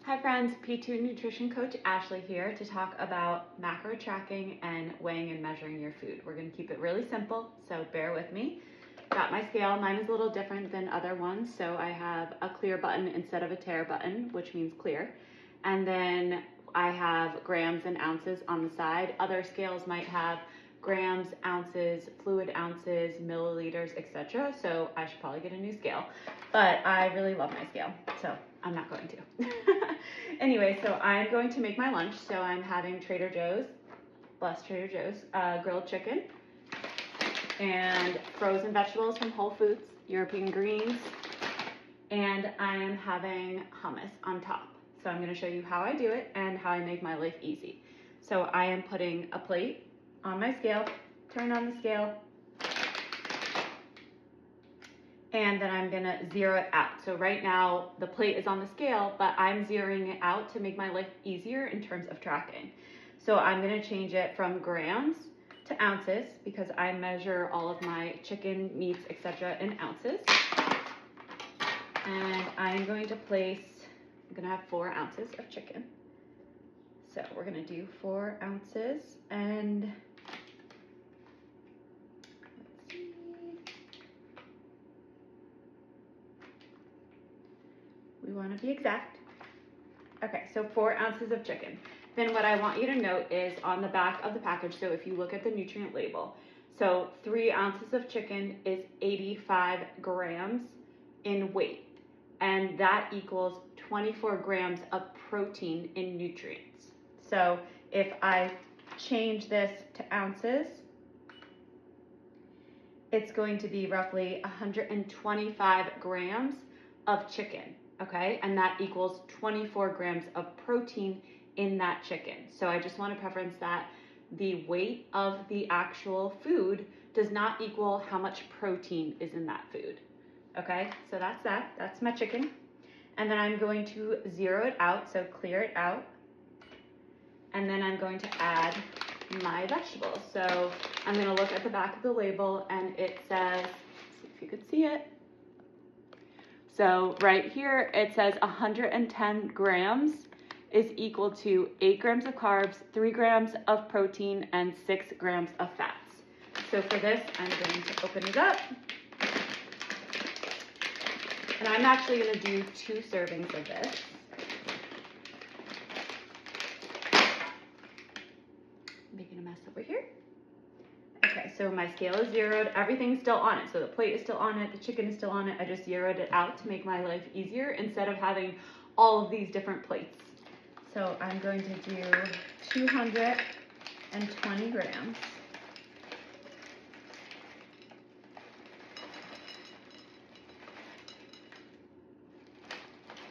Hi friends, P2 Nutrition Coach Ashley here to talk about macro tracking and weighing and measuring your food. We're going to keep it really simple, so bear with me. Got my scale. Mine is a little different than other ones, so I have a clear button instead of a tare button, which means clear. And then I have grams and ounces on the side. Other scales might have grams, ounces, fluid ounces, milliliters, etc. So I should probably get a new scale. But I really love my scale, so I'm not going to. Anyway, so I'm going to make my lunch. So I'm having Trader Joe's, bless Trader Joe's, grilled chicken and frozen vegetables from Whole Foods, European greens, and I am having hummus on top. So I'm going to show you how I do it and how I make my life easy. So I am putting a plate on my scale, turn on the scale, and then I'm gonna zero it out. So right now the plate is on the scale, but I'm zeroing it out to make my life easier in terms of tracking. So I'm gonna change it from grams to ounces because I measure all of my chicken, meats, etc. in ounces. And I'm going to place, I'm gonna have 4 ounces of chicken. So we're gonna do 4 ounces and we want to be exact. Okay, so 4 ounces of chicken. Then what I want you to note is on the back of the package, so if you look at the nutrient label, so 3 ounces of chicken is 85 grams in weight, and that equals 24 grams of protein in nutrients. So if I change this to ounces, it's going to be roughly 125 grams of chicken. Okay, and that equals 24 grams of protein in that chicken. So I just want to preference that the weight of the actual food does not equal how much protein is in that food. Okay, so that's my chicken. And then I'm going to zero it out, so clear it out. And then I'm going to add my vegetables. So I'm going to look at the back of the label and it says, see if you could see it. So right here, it says 110 grams is equal to 8 grams of carbs, 3 grams of protein, and 6 grams of fats. So for this, I'm going to open it up. And I'm actually going to do 2 servings of this. Making a mess over here. Okay, so my scale is zeroed, everything's still on it. So the plate is still on it, the chicken is still on it. I just zeroed it out to make my life easier instead of having all of these different plates. So I'm going to do 220 grams.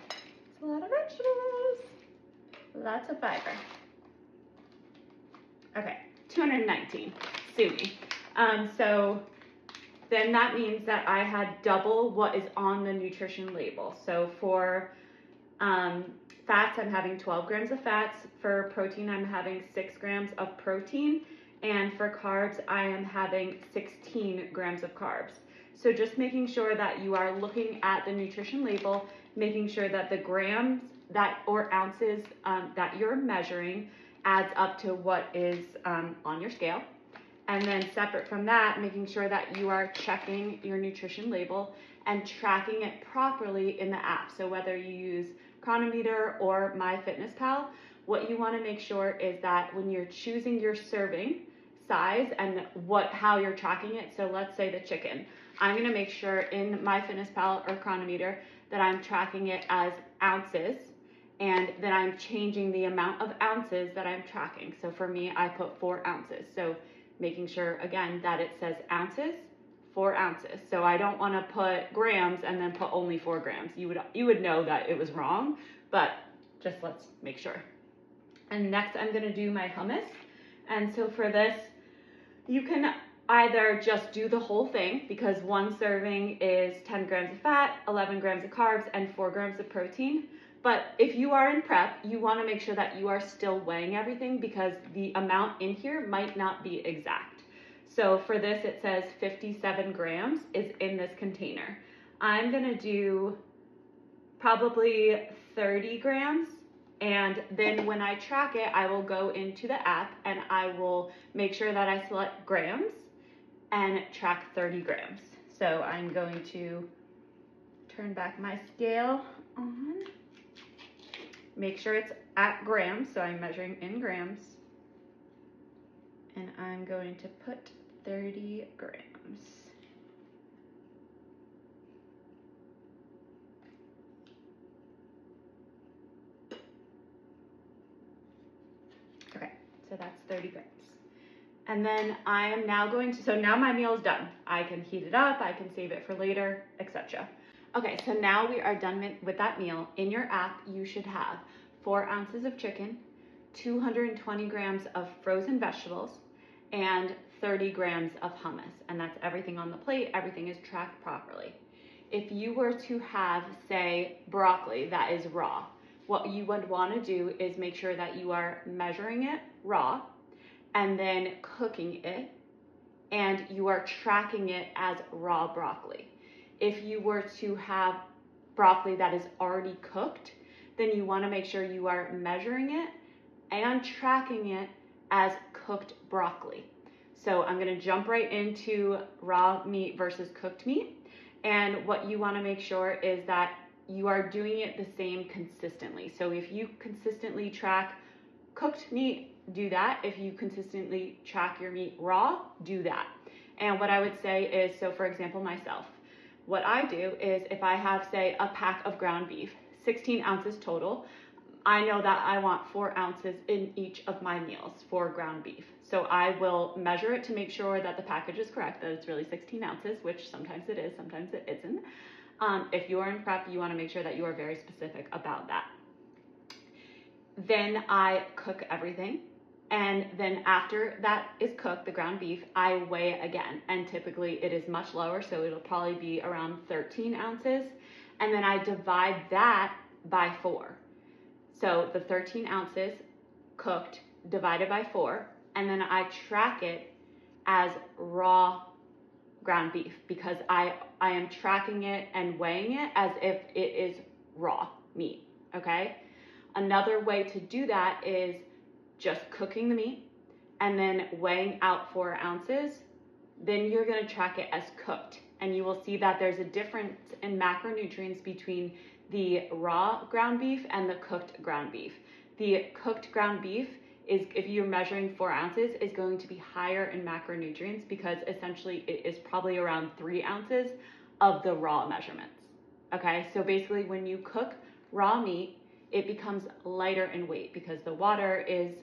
It's a lot of vegetables. Lots of fiber. Okay, 219. Sue me. So then that means that I had double what is on the nutrition label. So for fats, I'm having 12 grams of fats. For protein, I'm having 6 grams of protein. And for carbs, I am having 16 grams of carbs. So just making sure that you are looking at the nutrition label, making sure that the grams that or ounces that you're measuring adds up to what is on your scale. And then separate from that, making sure that you are checking your nutrition label and tracking it properly in the app. So whether you use Cronometer or MyFitnessPal, what you want to make sure is that when you're choosing your serving size and how you're tracking it, so let's say the chicken, I'm going to make sure in MyFitnessPal or Cronometer that I'm tracking it as ounces, and then I'm changing the amount of ounces that I'm tracking. So for me, I put 4 ounces. So making sure, again, that it says ounces, 4 ounces. So I don't want to put grams and then put only 4 grams. You would know that it was wrong, but just let's make sure. And next I'm going to do my hummus. And so for this, you can either just do the whole thing because 1 serving is 10 grams of fat, 11 grams of carbs, and 4 grams of protein. But if you are in prep, you want to make sure that you are still weighing everything because the amount in here might not be exact. So for this, it says 57 grams is in this container. I'm going to do probably 30 grams And then when I track it, I will go into the app and I will make sure that I select grams and track 30 grams. So I'm going to turn back my scale on, make sure it's at grams, so I'm measuring in grams, and I'm going to put 30 grams. Okay, so that's 30 grams. And then I am now going to, so now my meal is done. I can heat it up, I can save it for later, etc. Okay, so now we are done with that meal. In your app, you should have 4 ounces of chicken, 220 grams of frozen vegetables, and 30 grams of hummus. And that's everything on the plate, everything is tracked properly. If you were to have, say, broccoli that is raw, what you would want to do is make sure that you are measuring it raw and then cooking it, and you are tracking it as raw broccoli. If you were to have broccoli that is already cooked, then you want to make sure you are measuring it and tracking it as cooked broccoli. So I'm going to jump right into raw meat versus cooked meat. And what you want to make sure is that you are doing it the same consistently. So if you consistently track cooked meat, do that. If you consistently track your meat raw, do that. And what I would say is, so for example, myself, what I do is if I have, say, a pack of ground beef, 16 ounces total, I know that I want 4 ounces in each of my meals for ground beef. So I will measure it to make sure that the package is correct, that it's really 16 ounces, which sometimes it is, sometimes it isn't. If you are in prep, you want to make sure that you are very specific about that. Then I cook everything. And then after that is cooked, the ground beef, I weigh it again. And typically it is much lower, so it'll probably be around 13 ounces. And then I divide that by 4. So the 13 ounces cooked divided by 4, and then I track it as raw ground beef because I am tracking it and weighing it as if it is raw meat, okay? Another way to do that is just cooking the meat and then weighing out 4 ounces. Then you're gonna track it as cooked, and you will see that there's a difference in macronutrients between the raw ground beef and the cooked ground beef. The cooked ground beef is, if you're measuring 4 ounces, is going to be higher in macronutrients because essentially it is probably around 3 ounces of the raw measurements. Okay, so basically when you cook raw meat, it becomes lighter in weight because the water is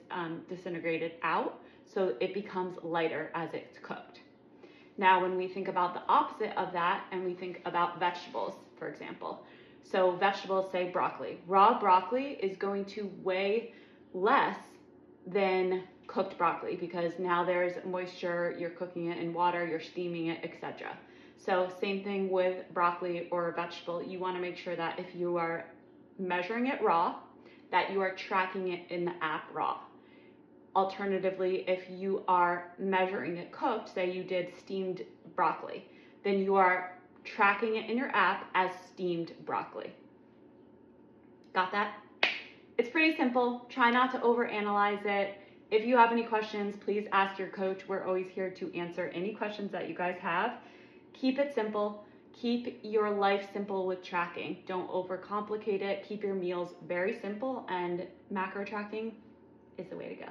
disintegrated out, so it becomes lighter as it's cooked. Now, when we think about the opposite of that and we think about vegetables, for example, so vegetables, say broccoli. Raw broccoli is going to weigh less than cooked broccoli because now there's moisture, you're cooking it in water, you're steaming it, etc. So same thing with broccoli or a vegetable. You want to make sure that if you are measuring it raw, that you are tracking it in the app raw. Alternatively, if you are measuring it cooked, say you did steamed broccoli, then you are tracking it in your app as steamed broccoli. Got that? It's pretty simple. Try not to overanalyze it. If you have any questions, please ask your coach. We're always here to answer any questions that you guys have. Keep it simple. Keep your life simple with tracking. Don't overcomplicate it. Keep your meals very simple, and macro tracking is the way to go.